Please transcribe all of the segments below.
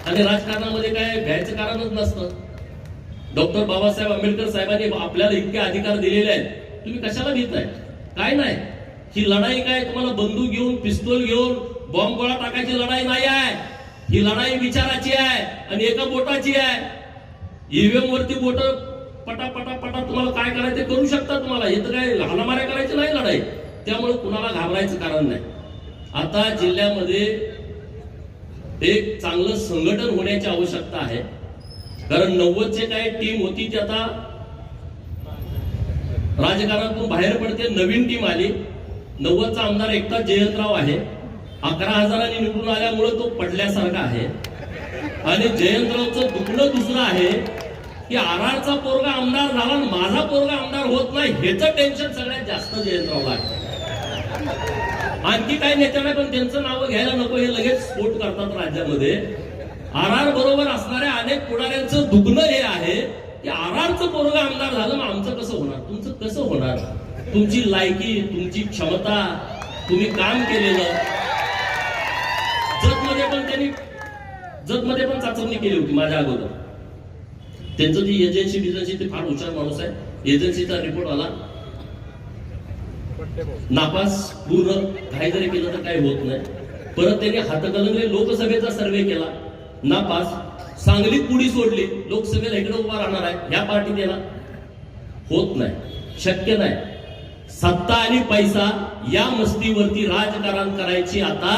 आणि राजकारणामध्ये काय भ्यायचं कारणच नसतं. डॉक्टर बाबासाहेब आंबेडकर साहेबांनी आपल्याला इतके अधिकार दिलेले आहेत, तुम्ही कशाला भीताय? काय नाही. ही लढाई काय तुम्हाला बंदूक घेऊन पिस्तूल घेऊन बॉम्ब गोळा टाकायची लढाई नाही आहे. ही लढाई विचाराची आहे आणि एका बोटाची आहे. ईव्हीएम वरती बोट पटा पटा पटा तुम्हाला काय करायचं ते करू शकता. तुम्हाला हे तर काय हाणामाऱ्या करायची नाही लढाई. त्यामुळे कुणाला घाबरायचं कारण नाही. आता जिल्ह्यामध्ये एक चांगलं संघटन होण्याची आवश्यकता आहे. कारण 90चे काय टीम होती ती आता राजकारणातून बाहेर पडते. नवीन टीम आली. 90चा आमदार एकटा जयंतराव आहे. 11,000 निवडून आल्यामुळे तो पडल्यासारखा आहे. आणि जयंतरावचं दुखणं दुसरं आहे की आरआरचा पोरगा आमदार झाला आणि माझा पोरगा आमदार होत नाही, ह्याचं टेन्शन सगळ्यात जास्त जयंतरावला आहे. आणखी काही नेत्यांना पण त्यांचं नाव घ्यायला नको, हे लगेच स्फोट करतात राज्यामध्ये. आरआर बरोबर असणाऱ्या अनेक पुढाऱ्यांचं दुखणं हे आहे की आरआरचं पोरगा आमदार झालं, मग आमचं कसं होणार, तुमचं कसं होणार? तुमची लायकी, तुमची क्षमता, तुम्ही काम केलेलं. जतमध्ये पण चाचणी केली होती माझ्या अगोदर. त्यांचं जी एजन्सी ते फार हुशार माणूस आहे. एजन्सीचा रिपोर्ट आला नापास. पूर्ण काही जरी केलं तर काही होत नाही. परत त्यांनी हातकणंगले लोकसभेचा सर्वे केला, नापास. सांगलीत पुढी सोडली, लोकसभेला इकडे उभा राहणार आहे, ह्या पार्टीत येणार, होत नाही, शक्य नाही. सत्ता आणि पैसा या मस्तीवरती राजकारण करायची आता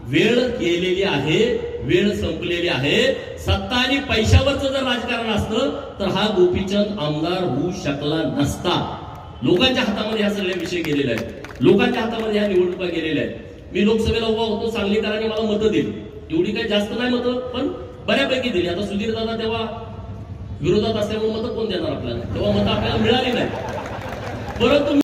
वेळ गेलेली आहे, वेळ संपलेली आहे. सत्ता आणि पैशावरचं जर राजकारण असतं तर हा गोपीचंद आमदार होऊ शकला नसता. लोकांच्या हातामध्ये हा सगळे विषय गेलेले आहेत. लोकांच्या हातामध्ये ह्या निवडणुका गेलेल्या आहेत. मी लोकसभेला उभा होतो, सांगलीकरांनी मला मतं दिली. एवढी काही जास्त नाही मतं, पण बऱ्यापैकी दिली. आता सुधीर दादा तेव्हा विरोधात असल्यामुळे मतं कोण देणार आपल्याला? तेव्हा मतं आपल्याला मिळाली नाही. परंतु